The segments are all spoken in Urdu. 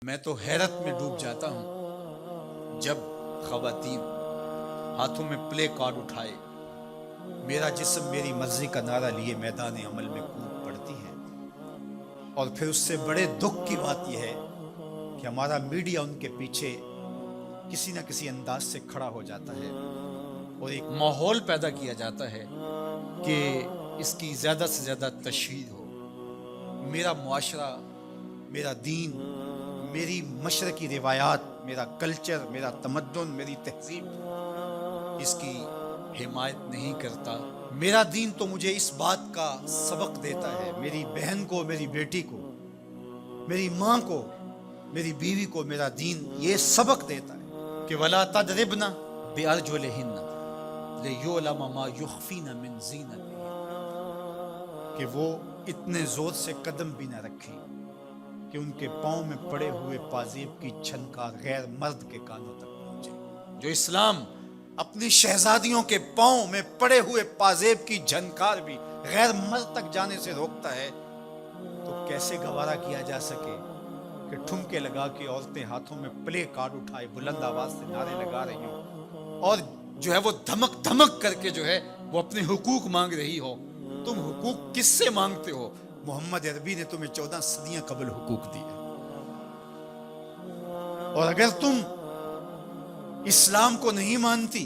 میں تو حیرت میں ڈوب جاتا ہوں جب خواتین ہاتھوں میں پلے کارڈ اٹھائے میرا جسم میری مرضی کا نعرہ لیے میدان عمل میں کود پڑتی ہیں، اور پھر اس سے بڑے دکھ کی بات یہ ہے کہ ہمارا میڈیا ان کے پیچھے کسی نہ کسی انداز سے کھڑا ہو جاتا ہے اور ایک ماحول پیدا کیا جاتا ہے کہ اس کی زیادہ سے زیادہ تشہیر ہو۔ میرا معاشرہ، میرا دین، میری مشرقی روایات، میرا کلچر، میرا تمدن، میری تہذیب اس کی حمایت نہیں کرتا۔ میرا دین تو مجھے اس بات کا سبق دیتا ہے، میری بہن کو، میری بیٹی کو، میری ماں کو، میری بیوی کو میرا دین یہ سبق دیتا ہے کہ وَلَا تَضْرِبْنَ بِأَرْجُلِهِنَّ لِيُعْلَمَ مَا يُخْفِينَ مِنْ زِينَتِهِنَّ، کہ وہ اتنے زور سے قدم بھی نہ رکھیں کہ ان کے پاؤں میں پڑے ہوئے پازیب کی چھنکار غیر مرد کے کانوں تک پہنچے۔ جو اسلام اپنی شہزادیوں کے پاؤں میں پڑے ہوئے پازیب کی جھنکار بھی غیر مرد تک جانے سے روکتا ہے، تو کیسے گوارا کیا جا سکے کہ ٹھمکے لگا کے عورتیں ہاتھوں میں پلے کارڈ اٹھائے بلند آواز سے نعرے لگا رہی ہوں اور جو ہے وہ دھمک دھمک کر کے جو ہے وہ اپنے حقوق مانگ رہی ہو۔ تم حقوق کس سے مانگتے ہو؟ محمد عربی نے تمہیں 14 صدیاں قبل حقوق دیے، اور اگر تم اسلام کو نہیں مانتی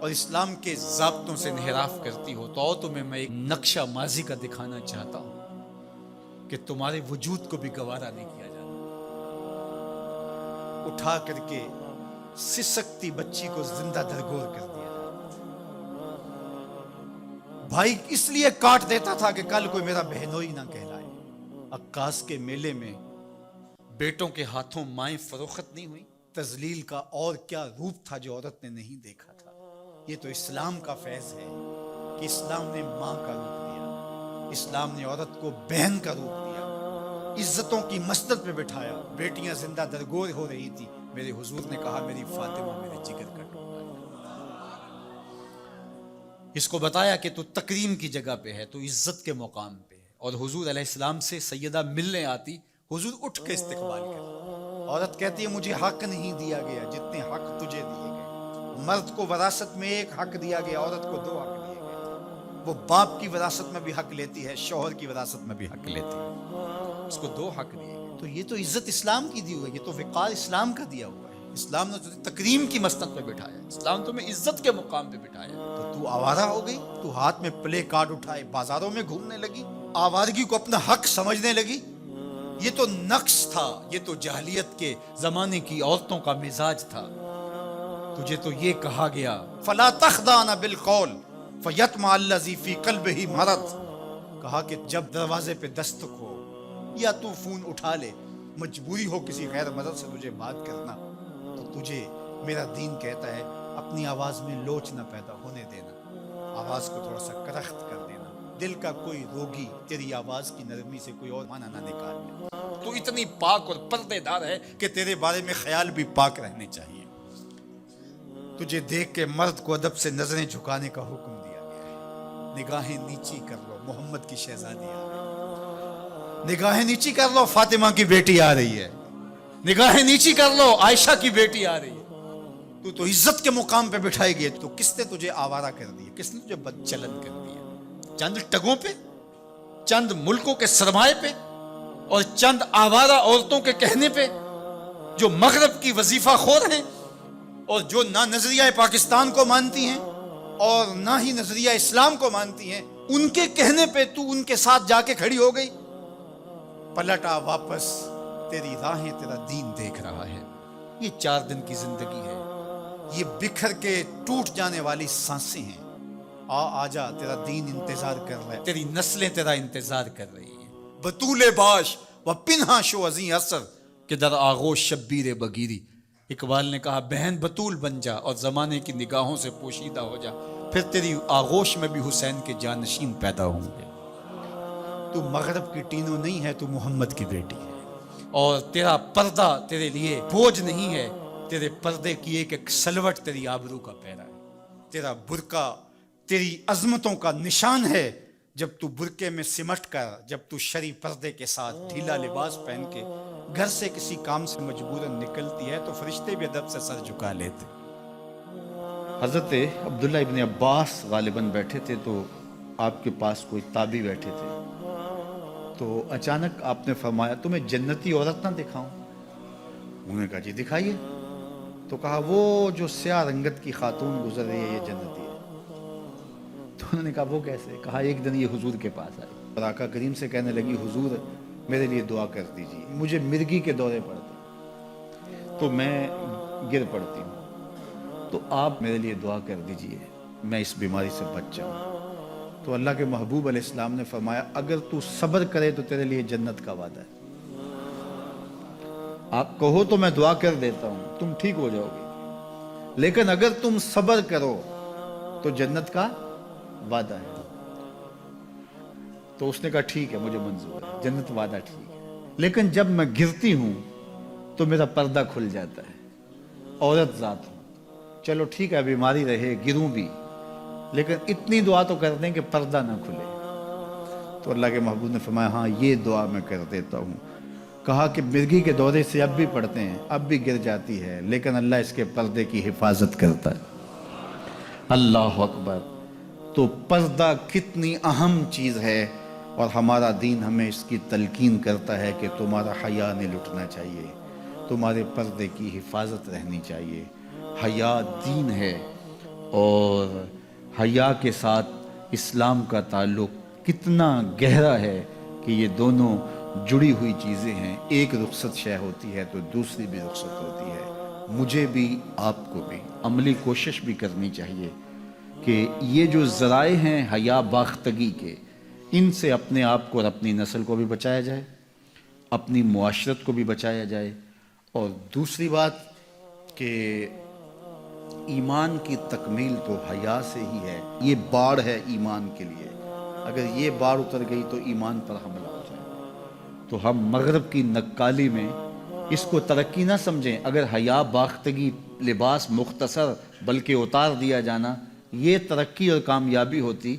اور اسلام کے ضابطوں سے انحراف کرتی ہو تو تمہیں میں ایک نقشہ ماضی کا دکھانا چاہتا ہوں کہ تمہارے وجود کو بھی گوارا نہیں کیا جاتا۔ اٹھا کر کے سسکتی بچی کو زندہ درگور کر دیا جاتا۔ بھائی اس لیے کاٹ دیتا تھا کہ کل کوئی میرا بہنوئی نہ کہلائے۔ عکاس کے میلے میں بیٹوں کے ہاتھوں مائیں فروخت نہیں ہوئی؟ تذلیل کا اور کیا روپ تھا جو عورت نے نہیں دیکھا تھا؟ یہ تو اسلام کا فیض ہے کہ اسلام نے ماں کا روپ دیا، اسلام نے عورت کو بہن کا روپ دیا، عزتوں کی مسند پہ بٹھایا۔ بیٹیاں زندہ درگور ہو رہی تھی، میرے حضور نے کہا میری فاطمہ میرے جگر کا ٹکڑا ہے۔ اس کو بتایا کہ تو تکریم کی جگہ پہ ہے، تو عزت کے مقام پہ ہے، اور حضور علیہ السلام سے سیدہ ملنے آتی، حضور اٹھ کے استقبال کرتے۔ عورت کہتی ہے مجھے حق نہیں دیا گیا جتنے حق تجھے دیے گئے۔ مرد کو وراثت میں ایک حق دیا گیا، عورت کو 2 حق دیے گئے۔ وہ باپ کی وراثت میں بھی حق لیتی ہے، شوہر کی وراثت میں بھی حق لیتی ہے، اس کو 2 حق دیے گئے۔ تو یہ تو عزت اسلام کی دی ہوئی ہے، یہ تو وقار اسلام کا دیا ہوا ہے۔ اسلام نے تجھے تکریم کی مسند پہ بٹھایا، اسلام تمہیں عزت کے مقام پہ بٹھایا، تو آوارہ ہو گئی؟ تو ہاتھ میں پلے کارڈ اٹھائے بازاروں میں گھومنے لگی، آوارگی کو اپنا حق سمجھنے لگی؟ یہ تو نقص تھا، یہ تو جاہلیت کے زمانے کی عورتوں کا مزاج تھا۔ تجھے تو یہ کہا گیا فَلَا تَخْضَعْنَ بِالْقَوْلِ فَيَطْمَعَ الَّذِي فِي قَلْبِهِ مَرَضٌ، کہا کہ جب دروازے پہ دستک ہو یا تو فون اٹھا لے، مجبوری ہو کسی غیر مرد سے تجھے بات کرنا، تو تجھے میرا دین کہتا ہے اپنی آواز میں لوچ نہ پیدا ہونے دینا، آواز کو تھوڑا سا کرخت کر دینا، دل کا کوئی روگی تیری آواز کی نرمی سے کوئی اور معنی نہ نکال لے۔ تو اتنی پاک اور پردے دار ہے کہ تیرے بارے میں خیال بھی پاک رہنے چاہیے۔ تجھے دیکھ کے مرد کو ادب سے نظریں جھکانے کا حکم دیا گیا ہے۔ نگاہیں نیچی کر لو، محمد کی شہزادی آ رہی ہے۔ نگاہیں نیچی کر لو، فاطمہ کی بیٹی آ رہی ہے۔ نگاہیں نیچی کر لو، عائشہ کی بیٹی آ رہی ہے۔ تو عزت کے مقام پہ بٹھائی گئی، تو کس نے تجھے آوارہ کر دیا؟ کس نے تجھے بدچلن کر دیا؟ چند ٹگوں پہ، چند ملکوں کے سرمائے پہ، اور چند آوارہ عورتوں کے کہنے پہ جو مغرب کی وظیفہ خور ہیں اور جو نہ نظریہ پاکستان کو مانتی ہیں اور نہ ہی نظریہ اسلام کو مانتی ہیں، ان کے کہنے پہ تو ان کے ساتھ جا کے کھڑی ہو گئی؟ پلٹا واپس، تیری راہیں تیرا دین دیکھ رہا ہے۔ یہ 4 دن کی زندگی ہے، یہ بکھر کے ٹوٹ جانے والی سانسیں ہیں۔ آجا، تیرا دین انتظار کر رہا ہے، تیری نسلیں تیرا انتظار کر رہی ہیں۔ بطول باش و پنہا شو ازیں اثر کہ در آغوش شبیر بگیری۔ اقبال نے کہا بہن بطول بن جا اور زمانے کی نگاہوں سے پوشیدہ ہو جا، پھر تیری آغوش میں بھی حسین کے جانشین پیدا ہوں گے۔ تو مغرب کی ٹینو نہیں ہے، تو محمد کی بیٹی ہے، اور تیرا پردہ تیرے لیے بوجھ نہیں ہے، تیرے پردے کی ایک ایک سلوٹ تیری آبرو کا پیرا ہے۔ تیرا برقع تیری عظمتوں کا نشان ہے۔ جب تو برقعے میں سمٹ کر، جب تو شرعی پردے کے ساتھ ڈھیلا لباس پہن کے گھر سے کسی کام سے مجبوراً نکلتی ہے تو فرشتے بھی ادب سے سر جھکا لیتے۔ حضرت عبداللہ ابن عباس غالباً بیٹھے تھے تو آپ کے پاس کوئی تابعی بیٹھے تھے، تو اچانک آپ نے فرمایا تمہیں جنتی عورت نہ دکھاؤں؟ انہوں نے کہا جی دکھائیے۔ تو کہا وہ جو سیاہ رنگت کی خاتون گزر رہی ہے یہ جنتی ہے۔ تو انہوں نے کہا وہ کیسے؟ کہا ایک دن یہ حضور کے پاس آئی اور آقا کریم سے کہنے لگی حضور میرے لیے دعا کر دیجیے، مجھے مرگی کے دورے پڑتے تو میں گر پڑتی ہوں، تو آپ میرے لیے دعا کر دیجئے میں اس بیماری سے بچ جاؤں۔ تو اللہ کے محبوب علیہ السلام نے فرمایا اگر تو صبر کرے تو تیرے لیے جنت کا وعدہ ہے، آپ کہو تو میں دعا کر دیتا ہوں تم ٹھیک ہو جاؤ گے، لیکن اگر تم صبر کرو تو جنت کا وعدہ ہے۔ تو اس نے کہا ٹھیک ہے مجھے منظور ہے، جنت وعدہ ٹھیک ہے، لیکن جب میں گرتی ہوں تو میرا پردہ کھل جاتا ہے، عورت ذات ہوں، چلو ٹھیک ہے بیماری رہے گروں بھی لیکن اتنی دعا تو کر دیں کہ پردہ نہ کھلے۔ تو اللہ کے محبوب نے فرمایا ہاں یہ دعا میں کر دیتا ہوں۔ کہا کہ مرگی کے دورے سے اب بھی پڑھتے ہیں، اب بھی گر جاتی ہے لیکن اللہ اس کے پردے کی حفاظت کرتا ہے۔ اللہ اکبر! تو پردہ کتنی اہم چیز ہے اور ہمارا دین ہمیں اس کی تلقین کرتا ہے کہ تمہارا حیا نہیں لٹنا چاہیے، تمہارے پردے کی حفاظت رہنی چاہیے۔ حیا دین ہے اور حیا کے ساتھ اسلام کا تعلق کتنا گہرا ہے کہ یہ دونوں جڑی ہوئی چیزیں ہیں، ایک رخصت شے ہوتی ہے تو دوسری بھی رخصت ہوتی ہے۔ مجھے بھی آپ کو بھی عملی کوشش بھی کرنی چاہیے کہ یہ جو ذرائع ہیں حیا باختگی کے، ان سے اپنے آپ کو اور اپنی نسل کو بھی بچایا جائے، اپنی معاشرت کو بھی بچایا جائے، اور دوسری بات کہ ایمان کی تکمیل تو حیا سے ہی ہے، یہ باڑ ہے ایمان کے لیے، اگر یہ باڑ اتر گئی تو ایمان پر حملہ ہو جائے گا۔ تو ہم مغرب کی نکالی میں اس کو ترقی نہ سمجھیں، اگر حیا باختگی لباس مختصر بلکہ اتار دیا جانا یہ ترقی اور کامیابی ہوتی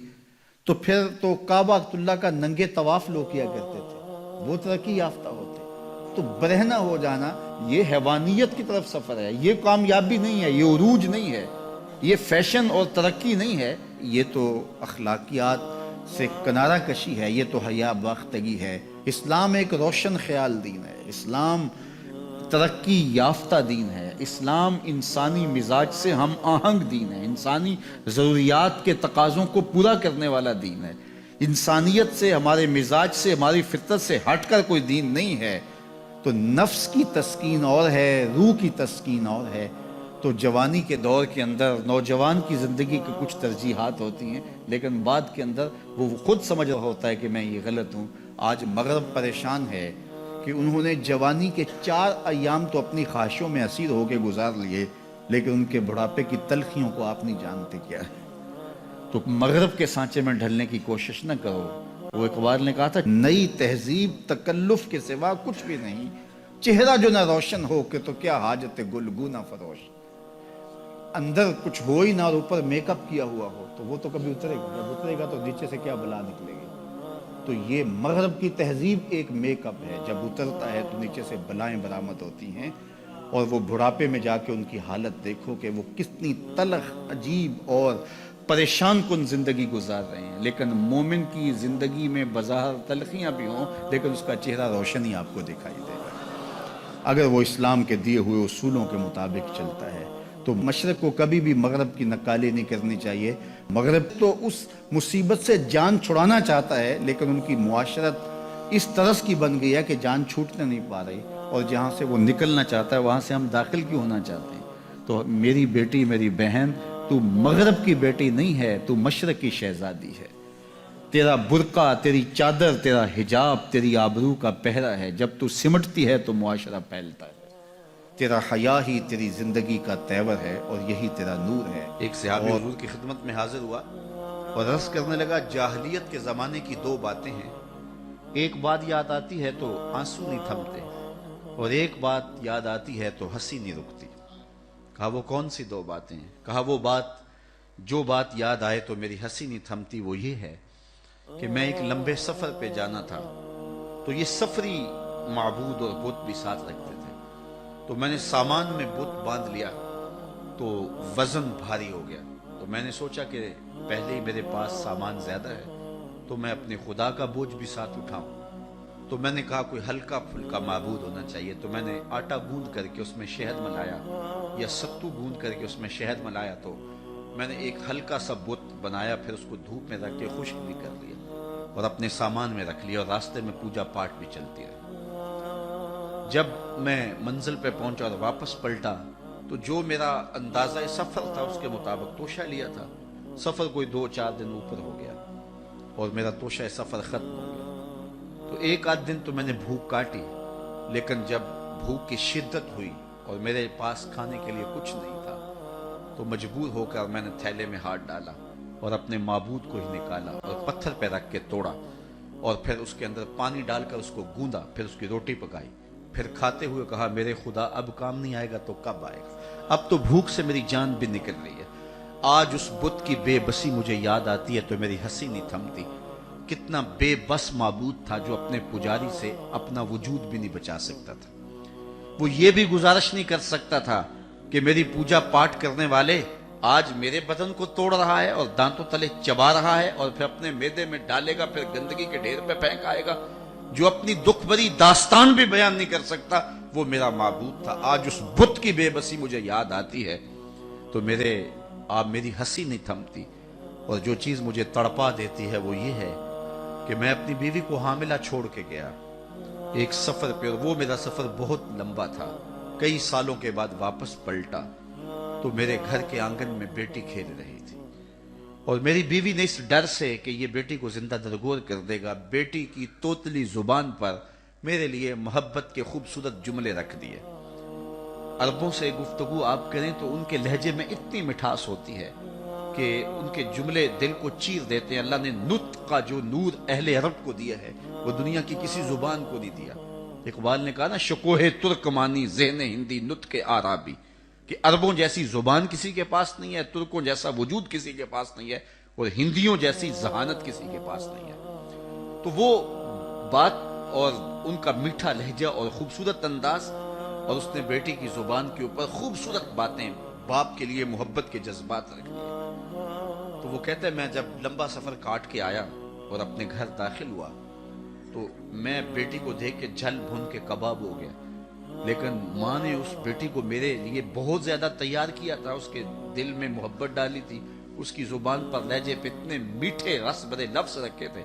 تو پھر تو کعبہ اللہ کا ننگے طواف لوگ کیا کرتے تھے، وہ ترقی یافتہ ہوتے۔ تو برہنہ ہو جانا یہ حیوانیت کی طرف سفر ہے، یہ کامیابی نہیں ہے، یہ عروج نہیں ہے، یہ فیشن اور ترقی نہیں ہے، یہ تو اخلاقیات سے کنارہ کشی ہے، یہ تو حیا باختگی ہے۔ اسلام ایک روشن خیال دین ہے، اسلام ترقی یافتہ دین ہے، اسلام انسانی مزاج سے ہم آہنگ دین ہے، انسانی ضروریات کے تقاضوں کو پورا کرنے والا دین ہے، انسانیت سے ہمارے مزاج سے ہماری فطرت سے ہٹ کر کوئی دین نہیں ہے۔ تو نفس کی تسکین اور ہے، روح کی تسکین اور ہے۔ تو جوانی کے دور کے اندر نوجوان کی زندگی کی کچھ ترجیحات ہوتی ہیں لیکن بعد کے اندر وہ خود سمجھ رہا ہوتا ہے کہ میں یہ غلط ہوں۔ آج مغرب پریشان ہے کہ انہوں نے جوانی کے 4 ایام تو اپنی خواہشوں میں اسیر ہو کے گزار لیے لیکن ان کے بڑھاپے کی تلخیوں کو آپ نہیں جانتے کیا ہے۔ تو مغرب کے سانچے میں ڈھلنے کی کوشش نہ کرو۔ وہ اقبال نے کہا تھا نئی تہذیب تکلف کے سوا کچھ بھی نہیں، چہرہ جو نہ روشن ہو کہ تو کیا حاجت گلگوں نہ فروش۔ اندر کچھ ہو ہی نہ اور اوپر میک اپ کیا ہوا ہو تو وہ تو کبھی اترے گا، جب اترے گا تو نیچے سے کیا بلا نکلے گی۔ تو یہ مغرب کی تہذیب ایک میک اپ ہے، جب اترتا ہے تو نیچے سے بلائیں برآمد ہوتی ہیں، اور وہ بڑھاپے میں جا کے ان کی حالت دیکھو کہ وہ کتنی تلخ عجیب اور پریشان کن زندگی گزار رہے ہیں۔ لیکن مومن کی زندگی میں بظاہر تلخیاں بھی ہوں لیکن اس کا چہرہ روشن ہی آپ کو دکھائی دے گا اگر وہ اسلام کے دیے ہوئے اصولوں کے مطابق چلتا ہے۔ تو مشرق کو کبھی بھی مغرب کی نکالی نہیں کرنی چاہیے۔ مغرب تو اس مصیبت سے جان چھڑانا چاہتا ہے لیکن ان کی معاشرت اس طرز کی بن گئی ہے کہ جان چھوٹنے نہیں پا رہی، اور جہاں سے وہ نکلنا چاہتا ہے وہاں سے ہم داخل کیوں ہونا چاہتے ہیں۔ تو میری بیٹی، میری بہن، تو مغرب کی بیٹی نہیں ہے، تو مشرق کی شہزادی ہے۔ تیرا برقع، تیری چادر، تیرا حجاب تیری آبرو کا پہرا ہے، جب تو سمٹتی ہے تو معاشرہ پھیلتا ہے۔ تیرا حیا ہی تیری زندگی کا تیور ہے اور یہی تیرا نور ہے۔ ایک صحابی حضور کی خدمت میں حاضر ہوا اور عرض کرنے لگا جاہلیت کے زمانے کی 2 باتیں ہیں، ایک بات یاد آتی ہے تو آنسو نہیں تھمتے، اور ایک بات یاد آتی ہے تو ہنسی نہیں رکتی۔ کہا وہ کون سی 2 باتیں ہیں؟ کہا وہ بات، جو بات یاد آئے تو میری ہنسی نہیں تھمتی وہ یہ ہے کہ میں ایک لمبے سفر پہ جانا تھا، تو یہ سفری معبود اور بت بھی ساتھ رکھتے تھے. تو میں نے سامان میں بت باندھ لیا تو وزن بھاری ہو گیا. تو میں نے سوچا کہ پہلے ہی میرے پاس سامان زیادہ ہے تو میں اپنے خدا کا بوجھ بھی ساتھ اٹھاؤں. تو میں نے کہا کوئی ہلکا پھلکا معبود ہونا چاہیے. تو میں نے آٹا گوندھ کر کے اس میں شہد ملایا یا ستو گوندھ کر کے اس میں شہد ملایا. تو میں نے ایک ہلکا سا بت بنایا, پھر اس کو دھوپ میں رکھ کے خشک بھی کر لیا اور اپنے سامان میں رکھ لیا, اور راستے میں پوجا پاٹ بھی چلتی رہی. جب میں منزل پہ پہنچا اور واپس پلٹا تو جو میرا اندازہ سفر تھا اس کے مطابق توشہ لیا تھا. سفر کوئی 2-4 دن اوپر ہو گیا اور میرا توشہ سفر ختم ہو گیا. تو ایک آدھ دن تو میں نے بھوک کاٹی, لیکن جب بھوک کی شدت ہوئی اور میرے پاس کھانے کے لیے کچھ نہیں تھا تو مجبور ہو کر میں نے تھیلے میں ہاتھ ڈالا اور اپنے معبود کو ہی نکالا اور پتھر پہ رکھ کے توڑا, اور پھر اس کے اندر پانی ڈال کر اس کو گوندا, پھر اس کی روٹی پکائی, پھر کھاتے ہوئے کہا میرے خدا اب کام نہیں آئے گا تو کب آئے گا, اب تو بھوک سے میری جان بھی نکل رہی ہے. آج اس بت کی بے بسی مجھے یاد آتی ہے تو میری ہنسی نہیں تھمتی. کتنا بے بس معبود تھا جو اپنے پجاری سے اپنا وجود بھی نہیں بچا سکتا تھا. وہ یہ بھی گزارش نہیں کر سکتا تھا کہ میری پوجا پاٹ کرنے والے آج میرے بدن کو توڑ رہا ہے اور دانتوں تلے چبا رہا ہے اور پھر اپنے میدے میں ڈالے گا, پھر گندگی کے ڈھیر پہ پھینک آئے گا. جو اپنی دکھ بھری داستان بھی بیان نہیں کر سکتا وہ میرا معبود تھا. آج اس بت کی بے بسی مجھے یاد آتی ہے تو میری ہنسی نہیں تھمتی. اور جو چیز مجھے تڑپا دیتی ہے وہ یہ ہے کہ میں اپنی بیوی کو حاملہ چھوڑ کے گیا ایک سفر پہ, اور وہ میرا سفر بہت لمبا تھا. کئی سالوں کے بعد واپس پلٹا تو میرے گھر کے آنگن میں بیٹی کھیل رہی تھی, اور میری بیوی نے اس ڈر سے کہ یہ بیٹی کو زندہ درگور کر دے گا, بیٹی کی توتلی زبان پر میرے لیے محبت کے خوبصورت جملے رکھ دیے. عربوں سے گفتگو آپ کریں تو ان کے لہجے میں اتنی مٹھاس ہوتی ہے کہ ان کے جملے دل کو چیر دیتے ہیں. اللہ نے نطق کا جو نور اہل عرب کو دیا ہے وہ دنیا کی کسی زبان کو نہیں دیا. اقبال نے کہا نا, شکوہ ترکمانی ذہن ہندی نطق آرابی, کہ عربوں جیسی زبان کسی کے پاس نہیں ہے, ترکوں جیسا وجود کسی کے پاس نہیں ہے, اور ہندیوں جیسی ذہانت کسی کے پاس نہیں ہے. تو وہ بات اور ان کا میٹھا لہجہ اور خوبصورت انداز, اور اس نے بیٹی کی زبان کے اوپر خوبصورت باتیں, باپ کے لیے محبت کے جذبات رکھ دیے. تو وہ کہتے ہیں میں جب لمبا سفر کاٹ کے آیا اور اپنے گھر داخل ہوا تو میں بیٹی کو دیکھ کے جھل بھن کے کباب ہو گیا. لیکن ماں نے اس بیٹی کو میرے لیے بہت زیادہ تیار کیا تھا, اس کے دل میں محبت ڈالی تھی, اس کی زبان پر لہجے پہ اتنے میٹھے رس بھرے لفظ رکھے تھے.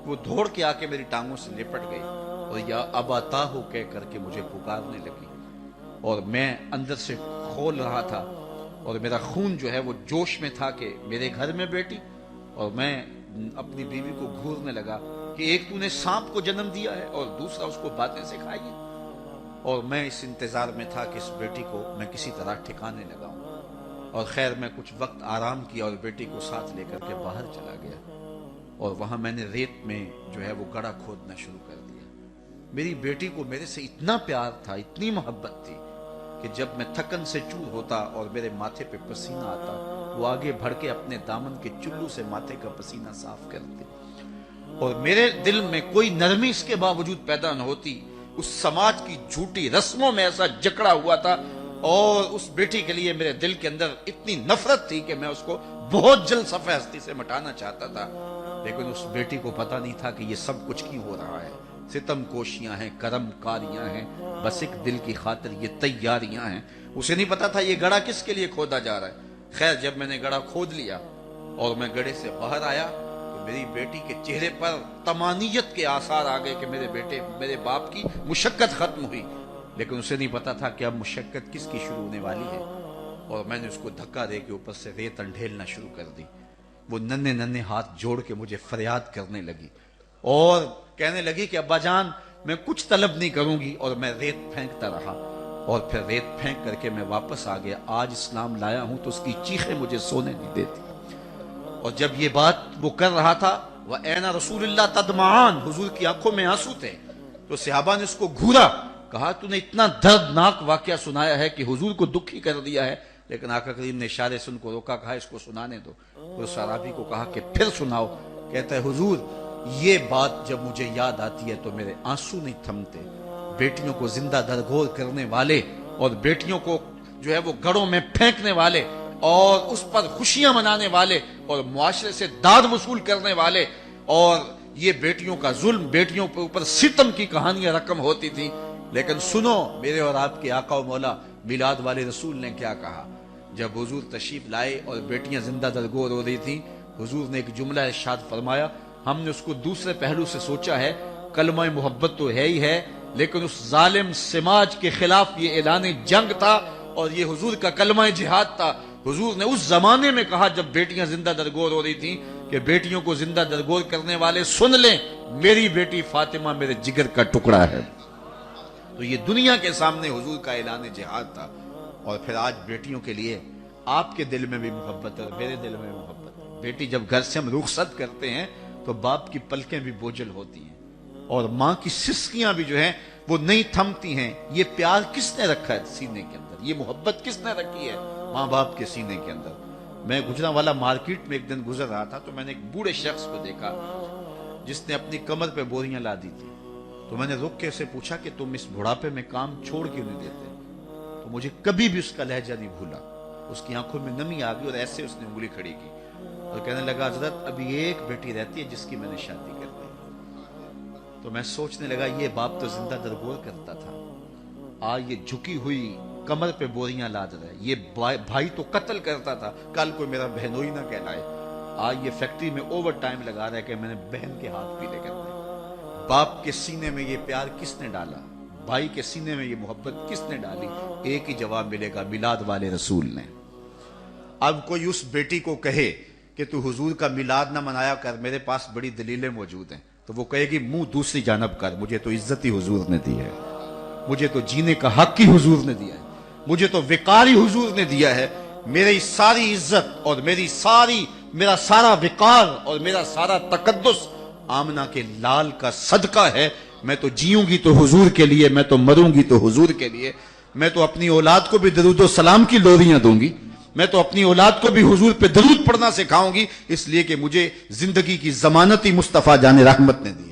وہ دوڑ کے آ کے میری ٹانگوں سے لپٹ گئی اور یا ابا ہو کہہ کر کے مجھے پکارنے لگی, اور میں اندر سے کھول رہا تھا اور میرا خون جو ہے وہ جوش میں تھا کہ میرے گھر میں بیٹی. اور میں اپنی بیوی کو گھورنے لگا کہ ایک تو نے سانپ کو جنم دیا ہے اور دوسرا اس کو باتیں سکھائی ہیں. اور میں اس انتظار میں تھا کہ اس بیٹی کو میں کسی طرح ٹھکانے لگاؤں. اور خیر میں کچھ وقت آرام کیا اور بیٹی کو ساتھ لے کر کے باہر چلا گیا, اور وہاں میں نے ریت میں جو ہے وہ گڑھا کھودنا شروع کر دیا. میری بیٹی کو میرے سے اتنا پیار تھا, اتنی محبت تھی کہ جب میں تھکن سے چور ہوتا اور میرے ماتھے پہ پسینہ آتا وہ آگے بڑھ کے اپنے دامن کے چلو سے ماتھے کا پسینہ صاف کرتے, اور میرے دل میں کوئی نرمی اس کے باوجود پیدا نہ ہوتی. اس سماج کی جھوٹی رسموں میں ایسا جکڑا ہوا تھا, اور اس بیٹی کے لیے میرے دل کے اندر اتنی نفرت تھی کہ میں اس کو بہت جلد صفحہ ہستی سے مٹانا چاہتا تھا. لیکن اس بیٹی کو پتا نہیں تھا کہ یہ سب کچھ کیوں ہو رہا ہے. ستم کوشیاں ہیں, کرم کاریاں ہیں, بس ایک دل کی خاطر یہ تیاریاں ہیں. اسے نہیں پتا تھا یہ گڑھا کس کے لیے کھودا جا رہا ہے. خیر جب میں نے گڑھا کھود لیا اور میں گڑھے سے باہر آیا تو میری بیٹی کے چہرے پر طمانیت کے آثار آ گئے کہ میرے باپ کی مشقت ختم ہوئی. لیکن اسے نہیں پتا تھا کہ اب مشقت کس کی شروع ہونے والی ہے. اور میں نے اس کو دھکا دے کے اوپر سے ریت انڈھیلنا شروع کر دی. وہ ننھے ہاتھ جوڑ کے مجھے فریاد کرنے لگی اور کہنے لگی کہ ابا جان میں کچھ طلب نہیں کروں گی. اور میں ریت پھینکتا رہا اور پھر ریت پھینک کر کے میں واپس آ گیا. آج اسلام لایا ہوں تو اس کی چیخیں مجھے سونے نہیں دیتی. اور جب یہ بات وہ کر رہا تھا وَأَيْنَ رَسُولِ اللَّهِ تَدْمَعَانِ, حضور کی آنکھوں میں آنسو تھے, تو صحابہ نے اس کو گھورا, کہا تو نے اتنا دردناک واقعہ سنایا ہے کہ حضور کو دکھی کر دیا ہے. لیکن آقا کریم نے اشارے سے ان کو روکا, کہا اس کو سنانے دو. تو صحابی کو کہا کہ پھر سناؤ. کہتا ہے حضور یہ بات جب مجھے یاد آتی ہے تو میرے آنسو نہیں تھمتے, بیٹیوں کو زندہ درگور کرنے والے اور بیٹیوں کو جو ہے وہ گڑھوں میں پھینکنے والے اور اس پر خوشیاں منانے والے اور معاشرے سے داد وصول کرنے والے اور یہ بیٹیوں کا ظلم، بیٹیوں کے اوپر ستم کی کہانیاں رقم ہوتی تھی. لیکن سنو میرے اور آپ کے آقا و مولا میلاد والے رسول نے کیا کہا. جب حضور تشریف لائے اور بیٹیاں زندہ درگور ہو رہی تھیں، حضور نے ایک جملہ ارشاد فرمایا. ہم نے اس کو دوسرے پہلو سے سوچا ہے، کلمہ محبت تو ہے ہی ہے، لیکن اس ظالم سماج کے خلاف یہ اعلان جنگ تھا اور یہ حضور کا کلمہ جہاد تھا. حضور نے اس زمانے میں کہا جب بیٹیاں زندہ درگور ہو رہی تھیں کہ بیٹیوں کو زندہ درگور کرنے والے سن لیں، میری بیٹی فاطمہ میرے جگر کا ٹکڑا ہے. تو یہ دنیا کے سامنے حضور کا اعلان جہاد تھا. اور پھر آج بیٹیوں کے لیے آپ کے دل میں بھی محبت ہے اور میرے دل میں بھی محبت ہے. بیٹی جب گھر سے ہم رخصت کرتے ہیں تو باپ کی پلکیں بھی بوجھل ہوتی ہیں اور ماں کی سسکیاں بھی جو ہیں وہ نہیں تھمتی ہیں. یہ پیار کس نے رکھا ہے سینے کے اندر؟ یہ محبت کس نے رکھی ہے ماں باپ کے سینے کے اندر؟ میں گجرانوالہ مارکیٹ میں ایک دن گزر رہا تھا تو میں نے ایک بوڑھے شخص کو دیکھا جس نے اپنی کمر پہ بوریاں لا دی تھی. تو میں نے رک کے اسے پوچھا کہ تم اس بڑھاپے میں کام چھوڑ کیوں نہیں دیتے؟ تو مجھے کبھی بھی اس کا لہجہ نہیں بھولا. اس کی آنکھوں میں نمی آ گئی اور ایسے اس نے انگلی کھڑی کی اور کہنے لگا حضرت ابھی ایک بیٹی رہتی ہے جس کی میں نے شادی کر دی. تو میں سوچنے لگا یہ باپ تو زندہ درگور کرتا تھا، آج یہ جھکی ہوئی کمر پہ بوریاں لاد رہا ہے. یہ بھائی تو قتل کرتا تھا، کل کوئی میرا بہنوئی نہ کہلائے. آج یہ فیکٹری میں اوور ٹائم لگا رہا ہے کہ میں نے بہن کے ہاتھ پیلے کرنے. باپ کے سینے میں یہ پیار کس نے ڈالا؟ بھائی کے سینے میں یہ محبت کس نے ڈالی؟ ایک ہی جواب ملے گا، میلاد والے رسول نے. اب کوئی اس بیٹی کو کہے کہ تو حضور کا میلاد نہ منایا کر، میرے پاس بڑی دلیلیں موجود ہیں، تو وہ کہے گی منہ دوسری جانب کر. مجھے تو عزت ہی حضور نے دی ہے، مجھے تو جینے کا حق ہی حضور نے دیا ہے، مجھے تو وقار ہی حضور نے دیا ہے. میری ساری عزت اور میرا سارا وقار اور میرا سارا تقدس آمنہ کے لال کا صدقہ ہے. میں تو جیوں گی تو حضور کے لیے، میں تو مروں گی تو حضور کے لیے. میں تو اپنی اولاد کو بھی درود و سلام کی لوریاں دوں گی، میں تو اپنی اولاد کو بھی حضور پہ درود پڑھنا سکھاؤں گی، اس لیے کہ مجھے زندگی کی ضمانت ہی مصطفیٰ جان رحمت نے دی.